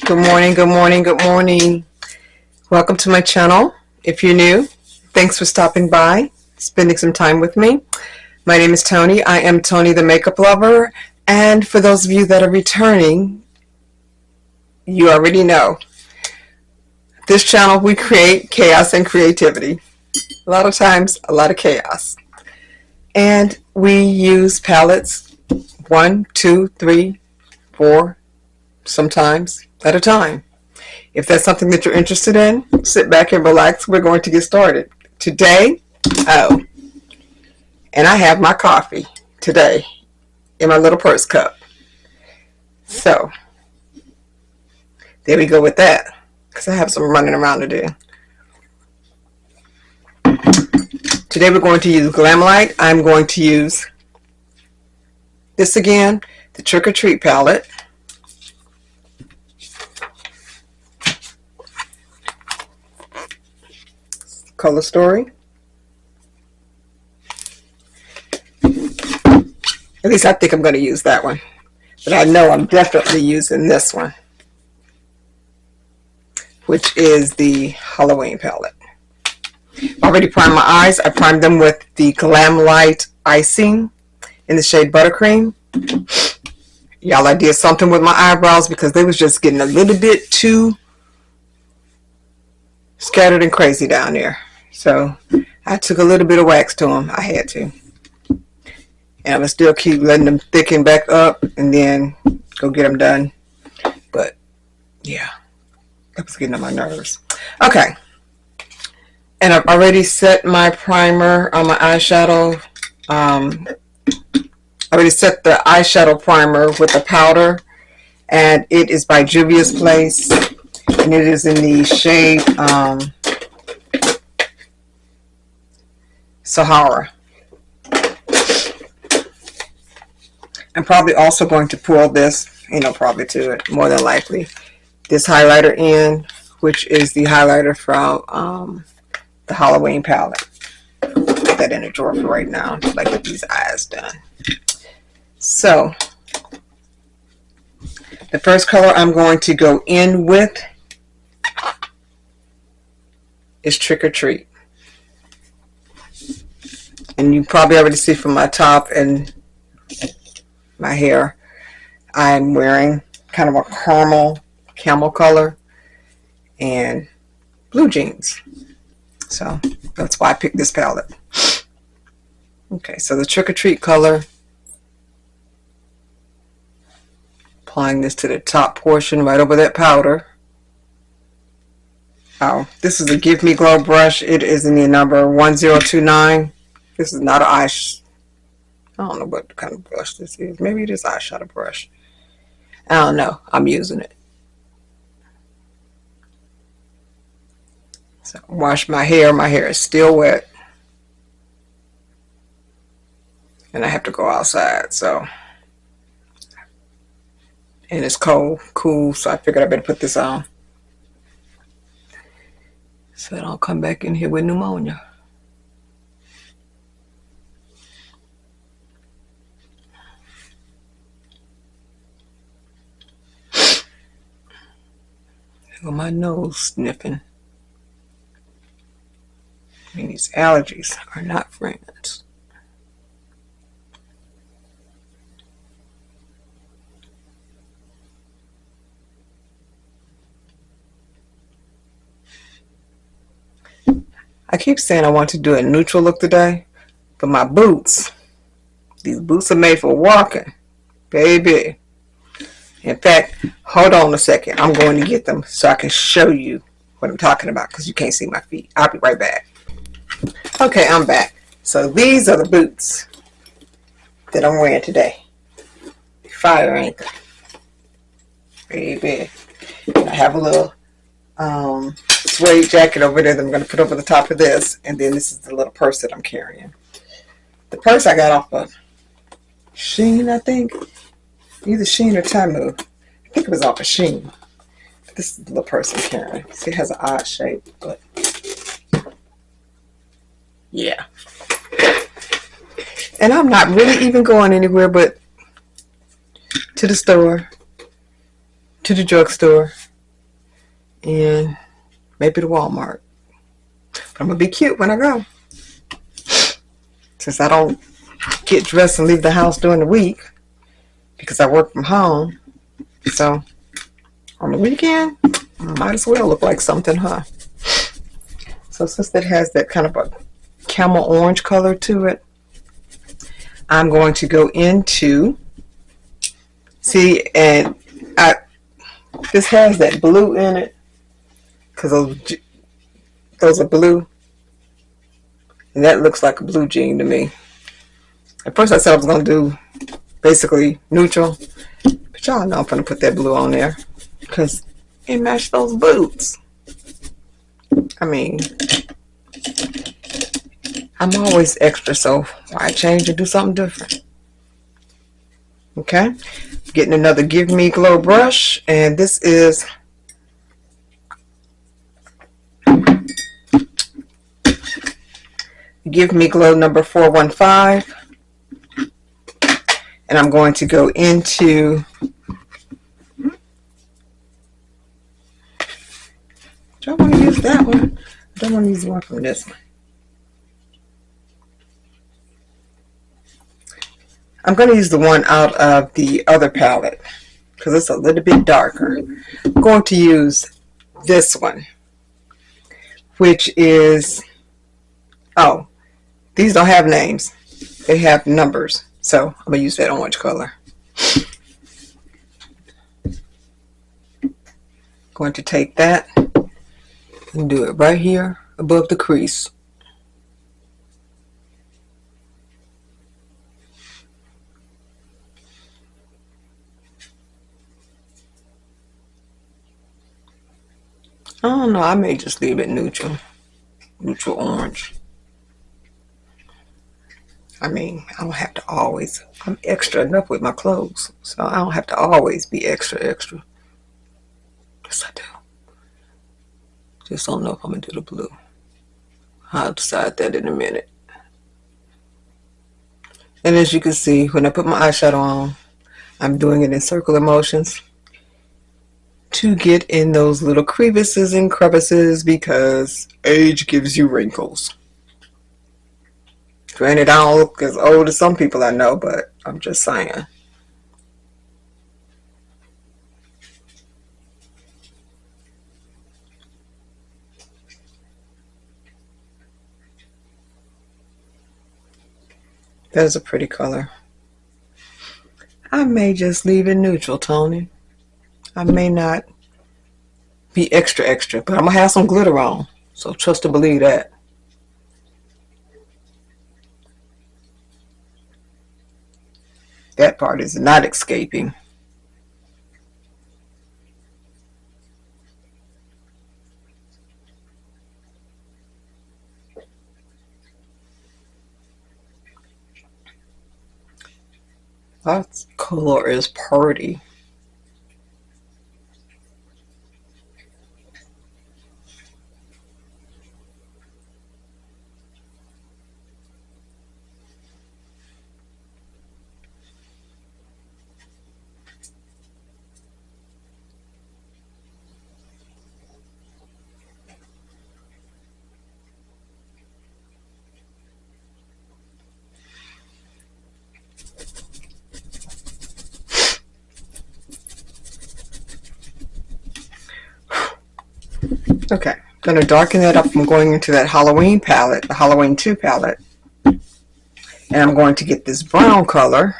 Good morning, good morning, good morning. Welcome to my channel. If you're new, thanks for stopping by, spending some time with me. My name is Tony. I am Tony the Makeup Lover. And for those of you that are returning, you already know. This channel, we create chaos and creativity. A lot of times, a lot of chaos. And we use palettes 1, 2, 3, 4, sometimes at a time. If that's something that you're interested in, sit back and relax. We're going to get started. Today, and I have my coffee today in my little purse cup. So, there we go with that, because I have some running around to do. Today we're going to use Glamlite. I'm going to use this again, the Trick or Treat palette. Color Story. At least I think I'm going to use that one. But I know I'm definitely using this one, which is the Halloween palette. I already primed my eyes. I primed them with the Glamlite Icing in the shade Buttercream. Y'all, I did something with my eyebrows because they was just getting a little bit too scattered and crazy down there. So I took a little bit of wax to them. I had to. And I'm going to still keep letting them thicken back up and then go get them done. But yeah, that was getting on my nerves. Okay. And I've already set my primer on my eyeshadow. I already set the eyeshadow primer with the powder. And it is by Juvias Place. And it is in the shade Sahara. I'm probably also going to pull this, probably to it, more than likely, this highlighter in, which is the highlighter from the Halloween palette. Put that in a drawer for right now, so I get these eyes done. So, the first color I'm going to go in with is Trick or Treat. And you probably already see from my top and my hair, I'm wearing kind of a camel color and blue jeans. So that's why I picked this palette. Okay, so the Trick or Treat color. Applying this to the top portion right over that powder. Oh, this is a Give Me Glow brush. It is in the number 1029. This is not an I don't know what kind of brush this is. Maybe it is eyeshadow brush. I don't know. I'm using it. So wash my hair. My hair is still wet. And I have to go outside, so. And it's cool, so I figured I better put this on. So I don't come back in here with pneumonia. With my nose sniffing. I mean, these allergies are not friends. I keep saying I want to do a neutral look today, but my boots, these boots are made for walking, baby. In fact, hold on a second. I'm going to get them so I can show you what I'm talking about because you can't see my feet. I'll be right back. Okay, I'm back. So these are the boots that I'm wearing today. Fire, ain't they? Baby. And I have a little suede jacket over there that I'm going to put over the top of this. And then this is the little purse that I'm carrying. The purse I got off of Shein, I think. Either Shein or Temu. I think it was off of Shein. This is the little purse I'm carrying. See, it has an odd shape, but yeah. And I'm not really even going anywhere but to the store, to the drugstore, and maybe to Walmart. But I'm gonna be cute when I go, since I don't get dressed and leave the house during the week because I work from home. So on the weekend, I might as well look like something, huh? So since it has that kind of a camel orange color to it, I'm going to go into, see, and this has that blue in it, because those are blue, and that looks like a blue jean to me. At first I said I was going to do basically neutral, but y'all know I'm going to put that blue on there because it matched those boots. I mean, I'm always extra, so why change and do something different? Okay, getting another Give Me Glow brush, and this is Give Me Glow number 415, and I'm going to go into, do I want to use that one? I don't want to use one from this one. I'm going to use the one out of the other palette because it's a little bit darker. I'm going to use this one, which is, oh, these don't have names. They have numbers. So I'm going to use that orange color. Going to take that and do it right here above the crease. I don't know, I may just leave it neutral orange. I mean, I don't have to always, I'm extra enough with my clothes, so I don't have to always be extra. Yes, I do. Just don't know if I'm going to do the blue. I'll decide that in a minute. And as you can see, when I put my eyeshadow on, I'm doing it in circular motions to get in those little crevices and crevices because age gives you wrinkles. Granted, I don't look as old as some people I know, but I'm just saying. That is a pretty color. I may just leave it neutral, Tony. I may not be extra, but I'm going to have some glitter on. So trust and believe that. That part is not escaping. That color is pretty. Okay, I'm going to darken that up. I'm going into that Halloween palette, the Halloween 2 palette. And I'm going to get this brown color,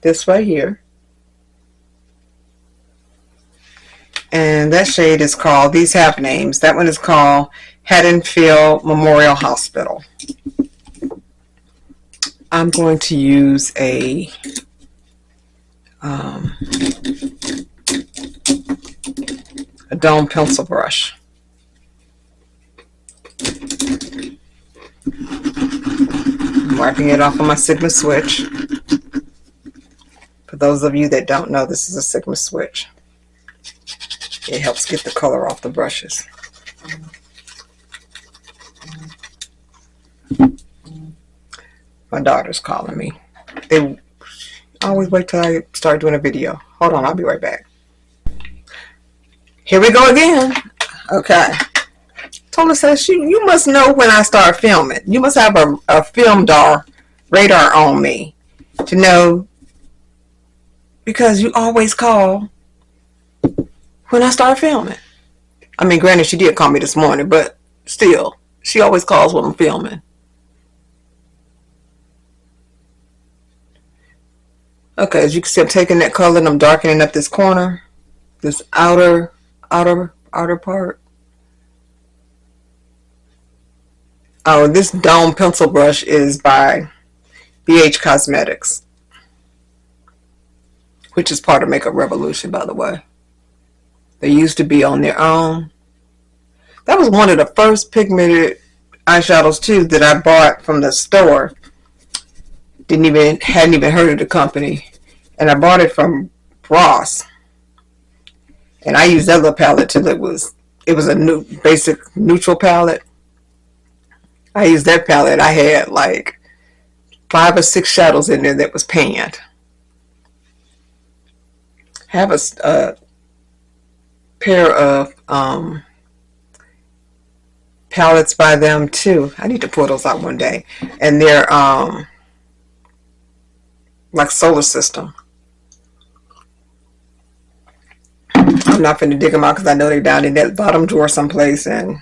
this right here. And that shade is called, these have names. That one is called Haddonfield Memorial Hospital. I'm going to use a dome pencil brush. I'm wiping it off on my Sigma switch. For those of you that don't know, this is a Sigma switch. It helps get the color off the brushes. My daughter's calling me. They always wait till I start doing a video. Hold on, I'll be right back. Here we go again. Okay. Tola says, you must know when I start filming. You must have a film radar on me to know, because you always call when I start filming. I mean, granted, she did call me this morning, but still, she always calls when I'm filming. Okay, as you can see, I'm taking that color and I'm darkening up this corner, this outer part. Oh, this dome pencil brush is by BH Cosmetics, which is part of Makeup Revolution, by the way. They used to be on their own. That was one of the first pigmented eyeshadows too that I bought from the store. Hadn't even heard of the company, and I bought it from Ross. And I used that little palette till it was a new basic neutral palette. I used that palette. I had like 5 or 6 shadows in there that was panned. I have a pair of palettes by them too. I need to pull those out one day. And they're like Solar System. I'm not finna dig them out because I know they're down in that bottom drawer someplace, and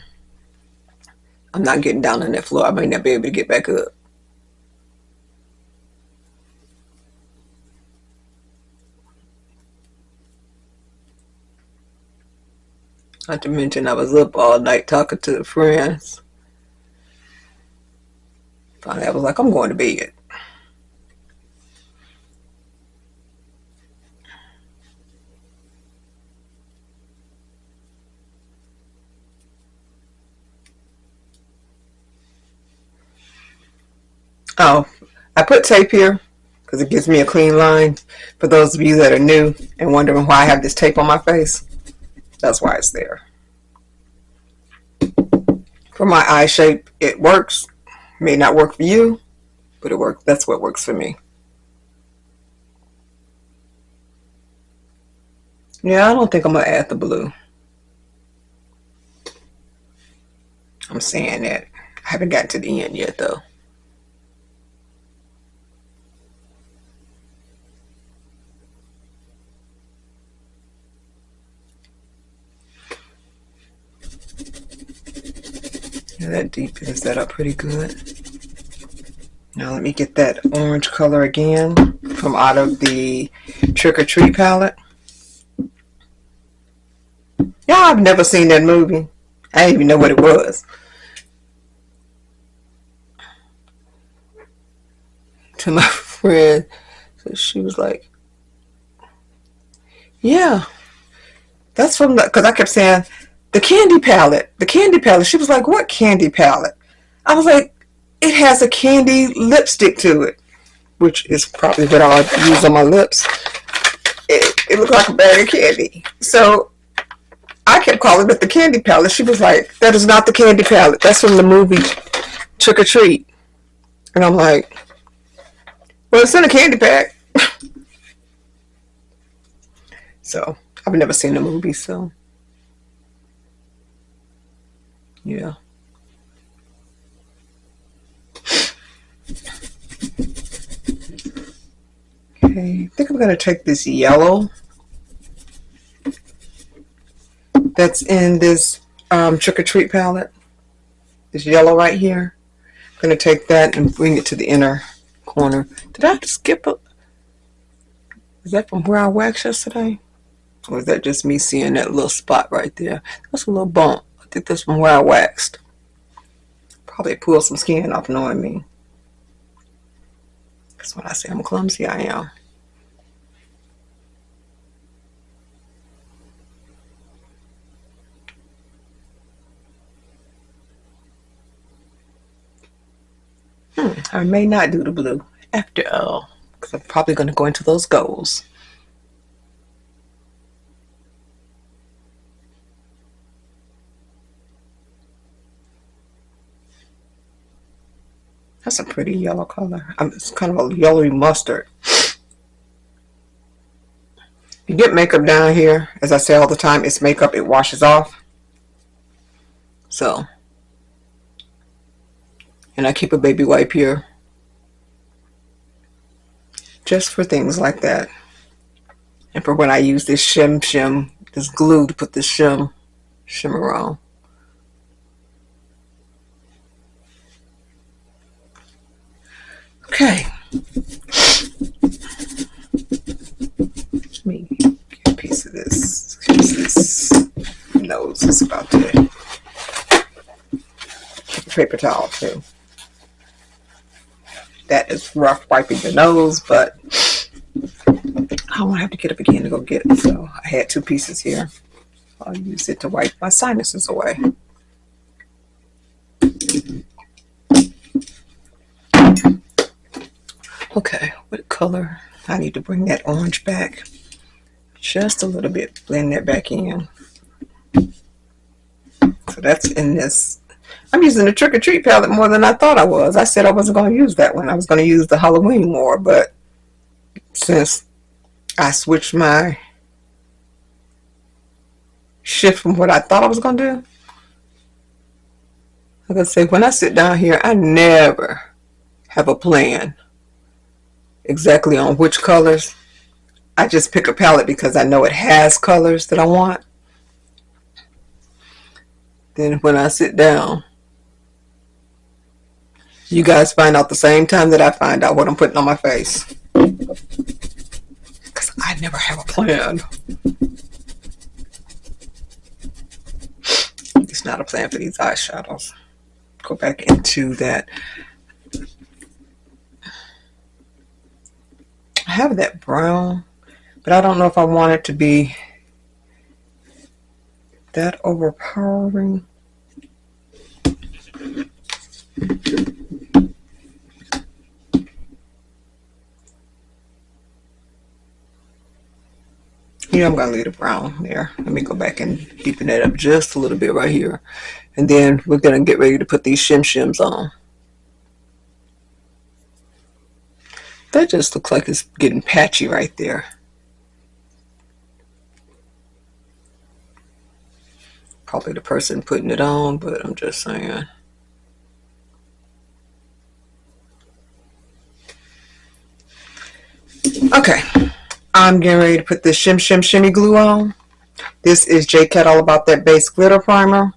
I'm not getting down on that floor. I may not be able to get back up. Not to mention I was up all night talking to the friends. Finally I was like, I'm going to bed. Oh, I put tape here because it gives me a clean line. For those of you that are new and wondering why I have this tape on my face, that's why it's there. For my eye shape, it works. May not work for you, but it works. That's what works for me. Yeah, I don't think I'm going to add the blue. I'm saying that. I haven't gotten to the end yet, though. Yeah, that deepens that up pretty good. Now let me get that orange color again from out of the Trick or Treat palette. Yeah, I've never seen that movie. I didn't even know what it was. To my friend, so she was like, yeah, that's from the, because I kept saying, the candy palette. She was like, what candy palette? I was like, it has a candy lipstick to it, which is probably what I'll use on my lips. It looked like a bag of candy. So I kept calling it the candy palette. She was like, that is not the candy palette. That's from the movie Trick or Treat. And I'm like, well, it's in a candy pack. So I've never seen the movie, so yeah. Okay, I think I'm going to take this yellow that's in this Trick or Treat palette. This yellow right here. I'm going to take that and bring it to the inner corner. Did I skip it? Is that from where I waxed yesterday? Or is that just me seeing that little spot right there? That's a little bump. I think that's from where I waxed. Probably pulled some skin off knowing me. Because when I say I'm clumsy, I am. I may not do the blue after all, because I'm probably going to go into those goals. That's a pretty yellow color. It's kind of a yellowy mustard. You get makeup down here, as I say all the time, it's makeup, it washes off. So, and I keep a baby wipe here just for things like that. And for when I use this this glue to put this shimmer on. Okay. Let me get a piece of this. This nose is about to paper towel too. That is rough wiping the nose, but I won't have to get up again to go get it. So I had 2 pieces here. I'll use it to wipe my sinuses away. Okay, what color? I need to bring that orange back just a little bit. Blend that back in. So that's in this. I'm using the Trick or Treat palette more than I thought I was. I said I wasn't going to use that one. I was going to use the Halloween more, but since I switched my shift from what I thought I was going to do, I'm going to say when I sit down here, I never have a plan exactly on which colors. I just pick a palette because I know it has colors that I want. Then when I sit down, you guys find out the same time that I find out what I'm putting on my face. Because I never have a plan. It's not a plan for these eyeshadows. Go back into that. I have that brown, but I don't know if I want it to be that overpowering. Yeah, I'm going to leave the brown there. Let me go back and deepen that up just a little bit right here. And then we're going to get ready to put these shims on. That just looks like it's getting patchy right there. Probably the person putting it on, but I'm just saying. Okay, I'm getting ready to put this shimmy glue on. This is Jcat All About That Base Glitter Primer.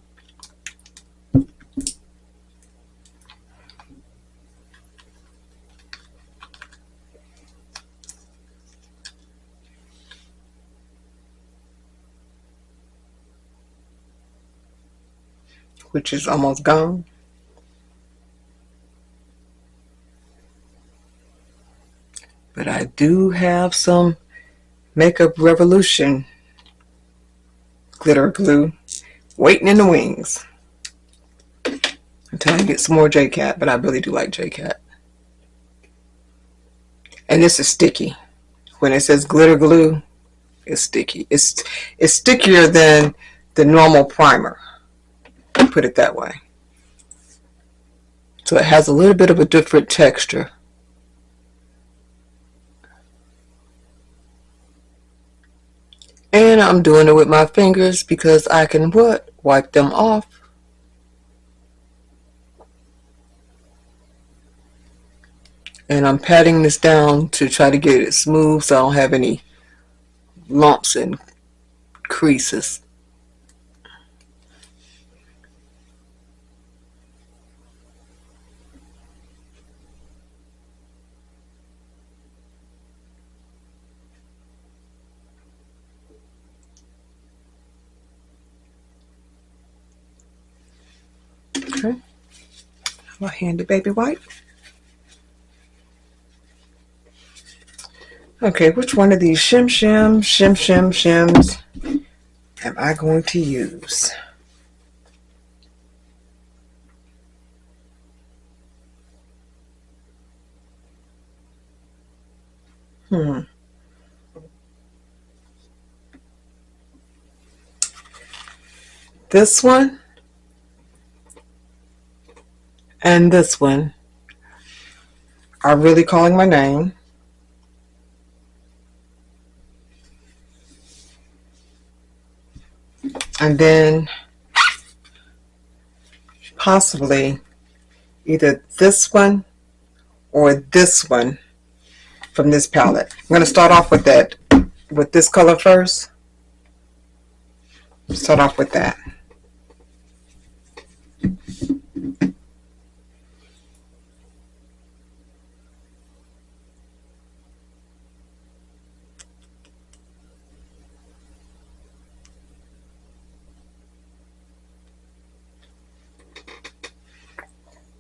Which is almost gone. But I do have some Makeup Revolution glitter glue waiting in the wings until I get some more Jcat, but I really do like Jcat. And this is sticky. When it says glitter glue, it's sticky. It's stickier than the normal primer. Put it that way. So it has a little bit of a different texture. And I'm doing it with my fingers because I can what? Wipe them off. And I'm patting this down to try to get it smooth so I don't have any lumps and creases. Okay. My handy baby wipe. Okay, which one of these shims am I going to use? This one and this one are really calling my name. And then possibly either this one or this one from this palette. I'm going to start off with this color first. Start off with that.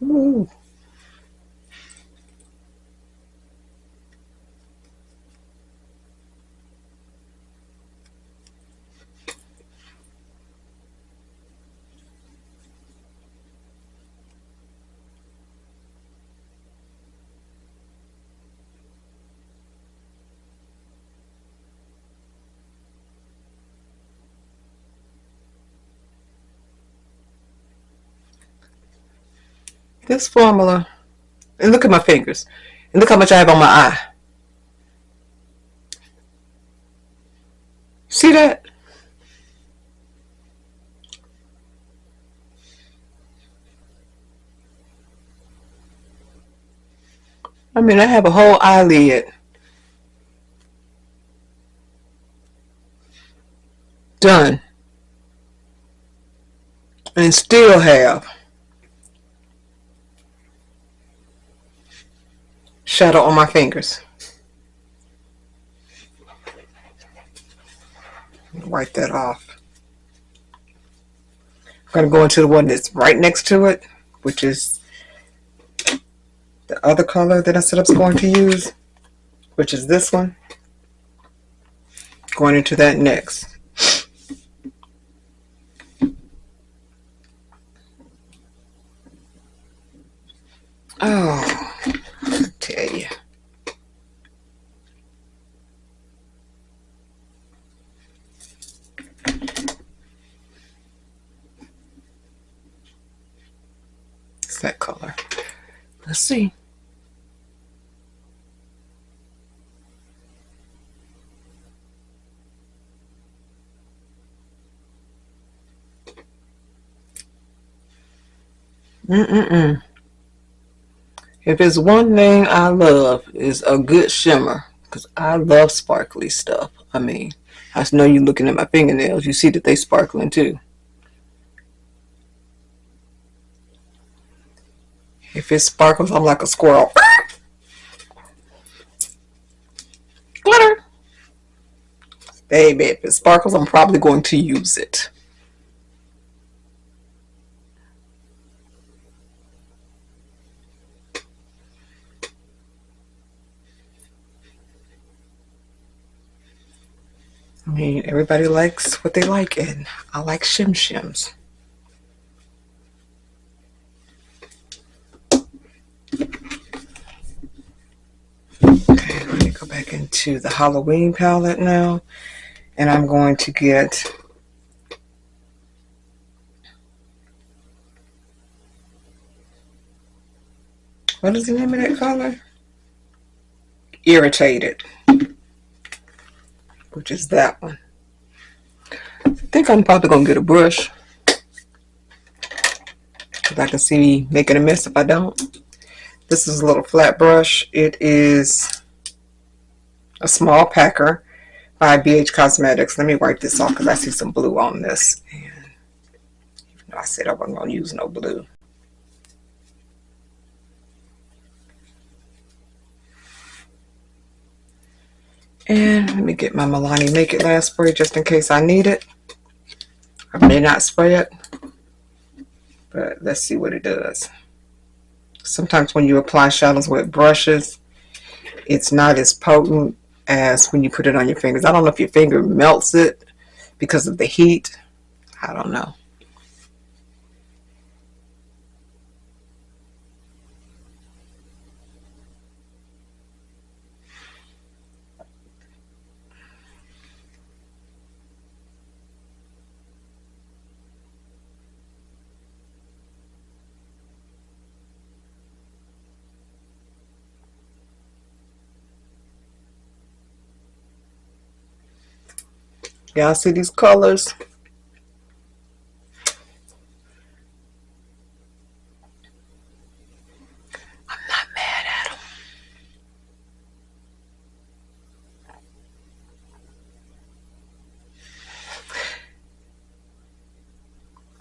Ooh. This formula, and look at my fingers, and look how much I have on my eye. See that? I mean, I have a whole eyelid done and still have shadow on my fingers. Wipe that off. I'm going to go into the one that's right next to it, which is the other color that I said I was going to use, which is this one. Going into that next. Oh, I tell you. It's that color. Let's see. If there's one thing I love is a good shimmer, because I love sparkly stuff. I mean, I know you looking at my fingernails, you see that they sparkling too. If it sparkles, I'm like a squirrel. Glitter. Baby, if it sparkles, I'm probably going to use it. I mean, everybody likes what they like, and I like shim-shims. Okay, let me go back into the Halloween palette now, and I'm going to get what is the name of that color? Irritated, which is that one. I think I'm probably gonna get a brush, because I can see me making a mess if I don't. This is a little flat brush. It is a small packer by BH Cosmetics. Let me wipe this off because I see some blue on this. And even though I said I wasn't going to use no blue. And let me get my Milani Make It Last spray just in case I need it. I may not spray it, but let's see what it does. Sometimes when you apply shadows with brushes, it's not as potent as when you put it on your fingers. I don't know if your finger melts it because of the heat. I don't know. Y'all see these colors?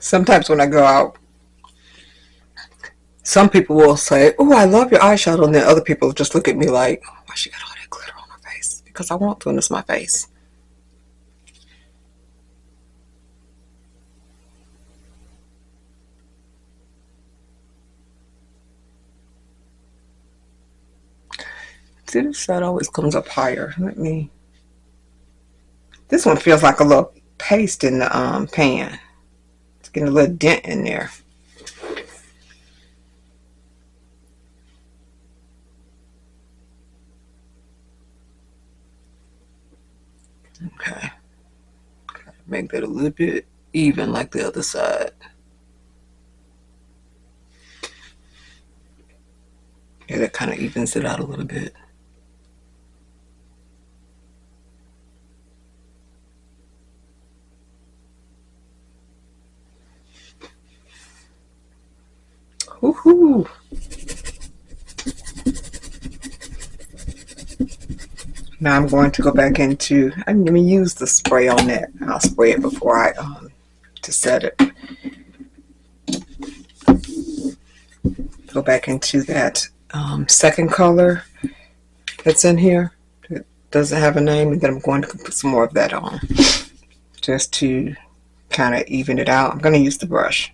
Sometimes when I go out, some people will say, "Oh, I love your eyeshadow," and then other people just look at me like, "Why she got all that glitter on her face?" Because I want to, and it's my face. See, this side always comes up higher. Let me. This one feels like a little paste in the pan. It's getting a little dent in there. Okay. Make that a little bit even like the other side. Yeah, that kind of evens it out a little bit. Woohoo! Now I'm going to go back into, I'm going to use the spray on that. I'll spray it before I, to set it. Go back into that second color that's in here. It doesn't have a name, and then I'm going to put some more of that on just to kind of even it out. I'm going to use the brush.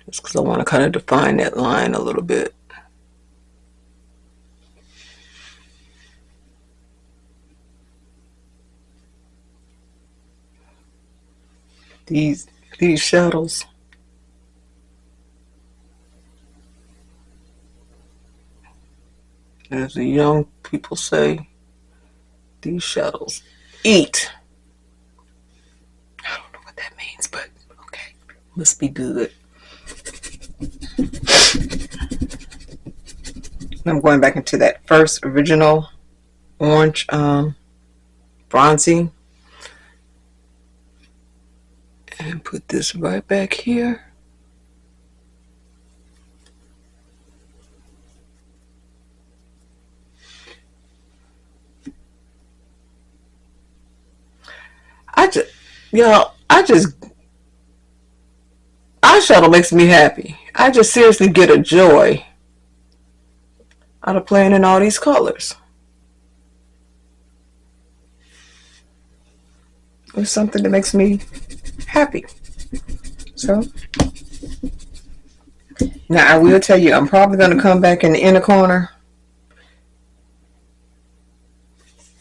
Just because I want to kind of define that line a little bit. These shadows, as the young people say, these shadows eat. I don't know what that means, but okay, must be good. I'm going back into that first original orange bronzy and put this right back here. Eyeshadow makes me happy. I just seriously get a joy out of playing in all these colors. It's something that makes me happy. So now I will tell you, I'm probably going to come back in the inner corner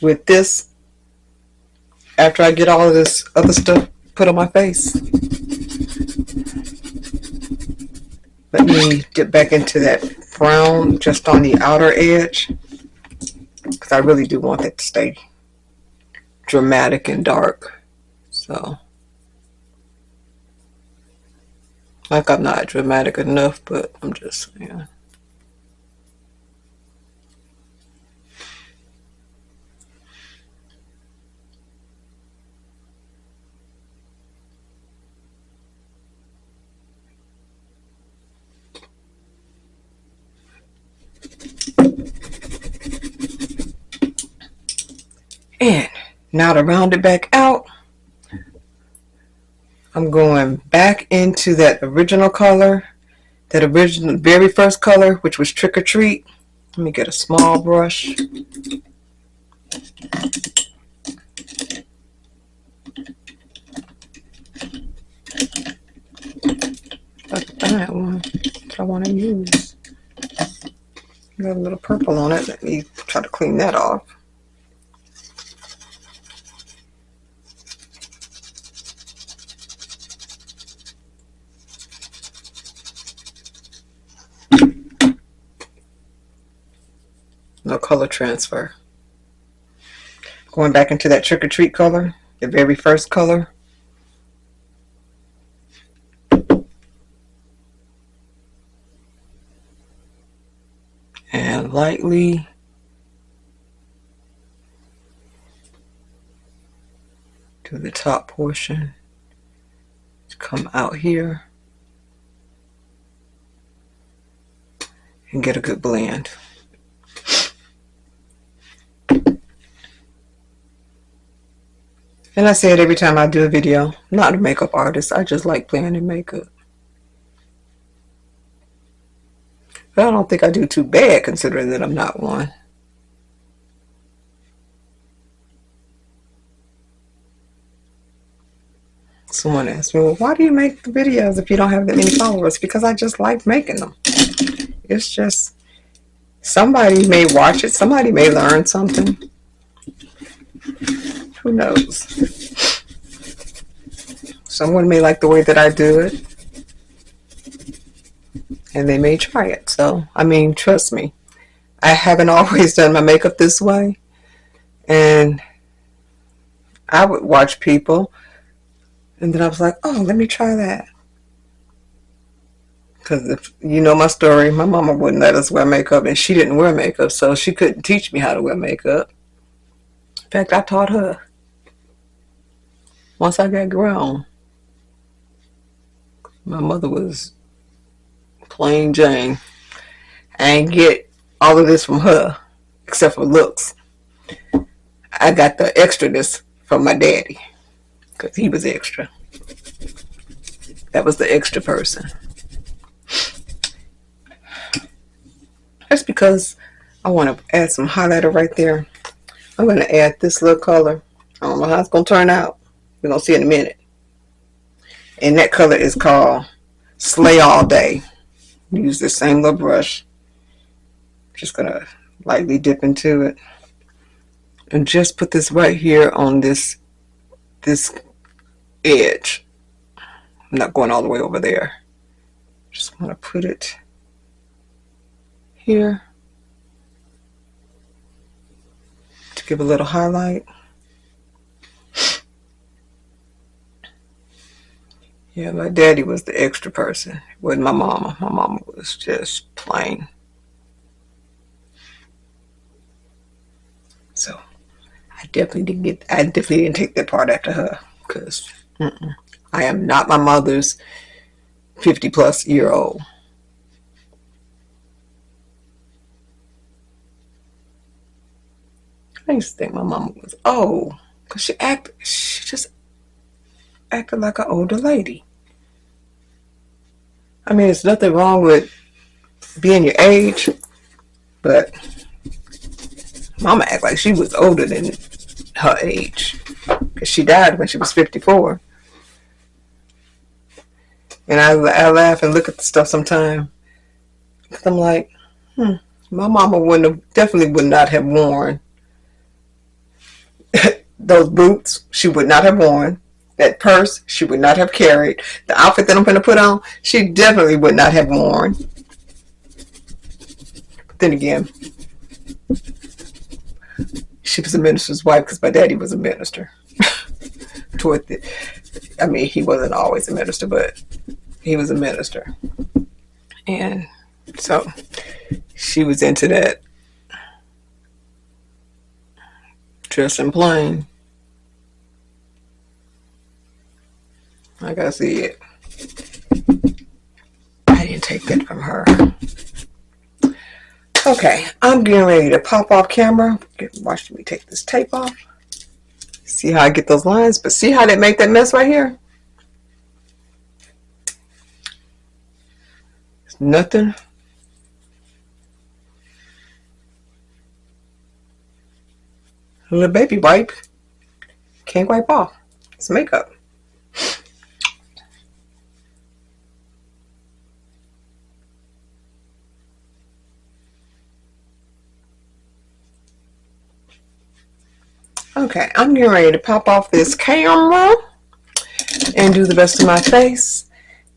with this after I get all of this other stuff put on my face. Let me dip back into that brown just on the outer edge, because I really do want that to stay dramatic and dark. So, like I'm not dramatic enough, but I'm just saying. And now to round it back out, I'm going back into that original color, that original very first color, which was Trick or Treat. Let me get a small brush. That one that I want to use. Got a little purple on it. Let me try to clean that off. No color transfer. Going back into that Trick or Treat color, the very first color. And lightly to the top portion to come out here and get a good blend. And I say it every time I do a video. I'm not a makeup artist. I just like playing in makeup. But I don't think I do too bad considering that I'm not one. Someone asked me, well, why do you make the videos if you don't have that many followers? Because I just like making them. It's just, somebody may watch it. Somebody may learn something. Who knows? Someone may like the way that I do it. And they may try it. So, I mean, trust me. I haven't always done my makeup this way. And I would watch people. And then I was like, oh, let me try that. Because if you know my story, my mama wouldn't let us wear makeup. And she didn't wear makeup. So she couldn't teach me how to wear makeup. In fact, I taught her. Once I got grown. My mother was plain Jane. I ain't get all of this from her. Except for looks. I got the extraness from my daddy. Because he was extra. That was the extra person. That's because I want to add some highlighter right there. I'm going to add this little color. I don't know how it's going to turn out. We're going to see in a minute. And that color is called Slay All Day. Use the same little brush. Just going to lightly dip into it. And just put this right here on this edge. I'm not going all the way over there. Just want to put it here to give a little highlight. Yeah, my daddy was the extra person. It wasn't my mama. My mama was just plain. So I definitely didn't take that part after her, because I am not my mother's 50-plus-year-old. I used to think my mama was old, because she just acted like an older lady. I mean, there's nothing wrong with being your age, but mama acted like she was older than her age, because she died when she was 54. And I laugh and look at the stuff sometimes, because I'm like, my mama definitely would not have worn those boots. She would not have worn that purse. She would not have carried the outfit that I'm going to put on. She definitely would not have worn. But then again, she was a minister's wife, because my daddy was a minister. I mean, he wasn't always a minister, but he was a minister. And so she was into that dressing plain. Like I said, I didn't take that from her. Okay, I'm getting ready to pop off camera. Watch me take this tape off. See how I get those lines? But see how they make that mess right here? It's nothing. A little baby wipe. Can't wipe off. It's makeup. Okay, I'm getting ready to pop off this camera and do the rest of my face,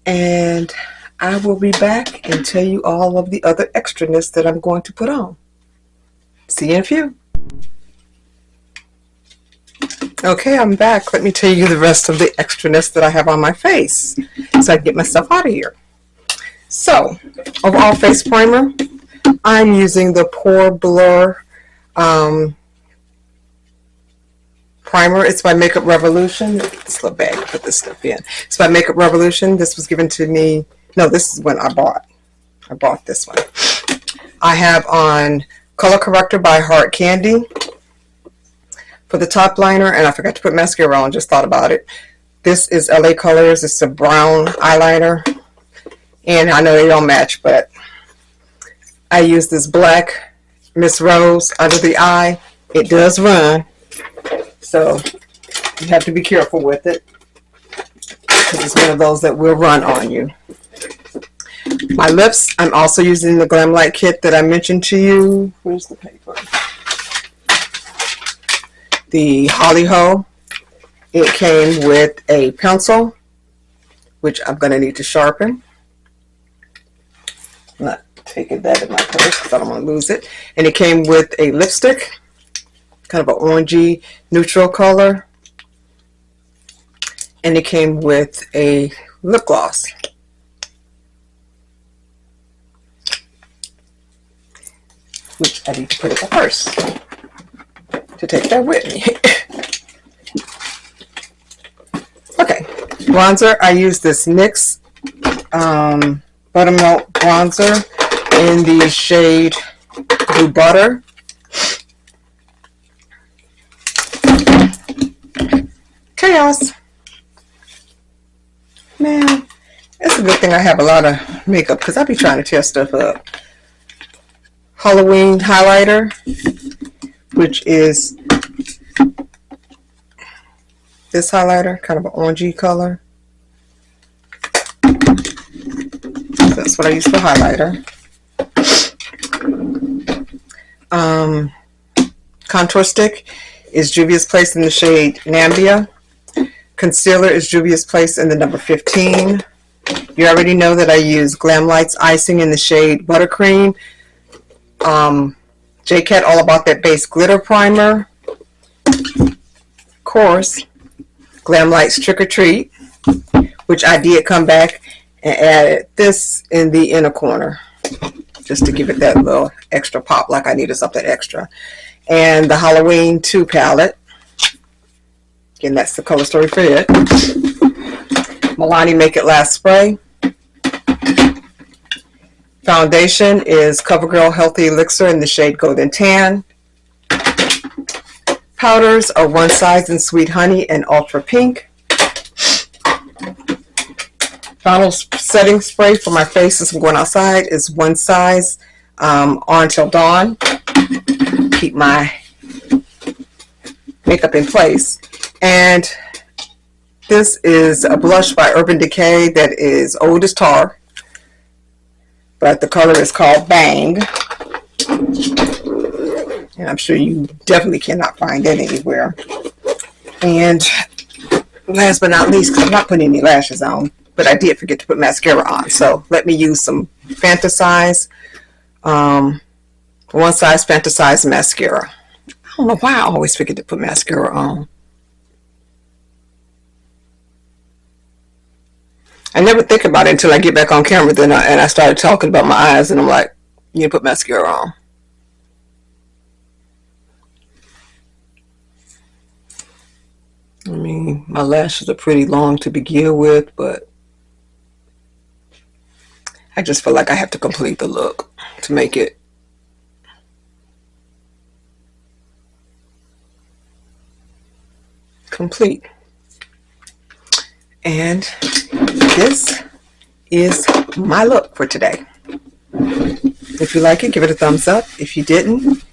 and I will be back and tell you all of the other extraness that I'm going to put on. See you in a few. Okay, I'm back. Let me tell you the rest of the extraness that I have on my face so I can get myself out of here. So, overall face primer, I'm using the Pore Blur primer. It's by Makeup Revolution. This little bag to put this stuff in. It's by Makeup Revolution. This was given to me. No, this is when I bought this one. I have on Color Corrector by Hard Candy. For the top liner, and I forgot to put mascara on, just thought about it. This is LA Colors. It's a brown eyeliner. And I know they don't match, but I use this black Miss Rose under the eye. It does run, so you have to be careful with it, because it's one of those that will run on you. My lips, I'm also using the Glamlite kit that I mentioned to you. Where's the paper? The Holly Ho. It came with a pencil, which I'm going to need to sharpen. I'm not taking that in my purse because I don't want to lose it. And it came with a lipstick, kind of an orangey neutral color. And it came with a lip gloss. Which I need to put in my purse to take that with me. Okay, bronzer. I use this NYX Buttermilk bronzer in the shade Blue Butter. Chaos. Man, it's a good thing I have a lot of makeup, because I be trying to tear stuff up. Halloween highlighter, which is this highlighter, kind of an orangey color. That's what I use for highlighter. Contour stick is Juvias Place in the shade Namibia. Concealer is Juvias Place in the number 15. You already know that I use Glamlite's icing in the shade Buttercream. Jcat All About That Base Glitter Primer. Of course, Glamlite's Trick or Treat, which I did come back and added this in the inner corner, just to give it that little extra pop, like I needed something extra. And the Halloween 2 palette. Again, that's the color story for it. Milani Make It Last Spray. Foundation is CoverGirl Healthy Elixir in the shade Golden Tan. Powders are One Size in Sweet Honey and Ultra Pink. Final setting spray for my face as I'm going outside is One Size On Till Dawn. Keep my makeup in place. And this is a blush by Urban Decay that is old as tar, but the color is called Bang. And I'm sure you definitely cannot find that anywhere. And last but not least, because I'm not putting any lashes on, but I did forget to put mascara on. So let me use some Fantasize, One Size Fantasize mascara. I don't know why I always forget to put mascara on. I never think about it until I get back on camera, then I started talking about my eyes, and I'm like, you need to put mascara on. I mean, my lashes are pretty long to begin with, but I just feel like I have to complete the look to make it complete. And this is my look for today. If you like it, give it a thumbs up. If you didn't,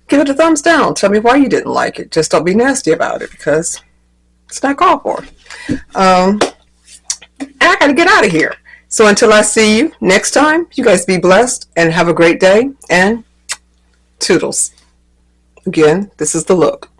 give it a thumbs down. Tell me why you didn't like it. Just don't be nasty about it, because it's not called for. And I gotta get out of here. So until I see you next time, you guys be blessed and have a great day, and toodles. Again, this is the look.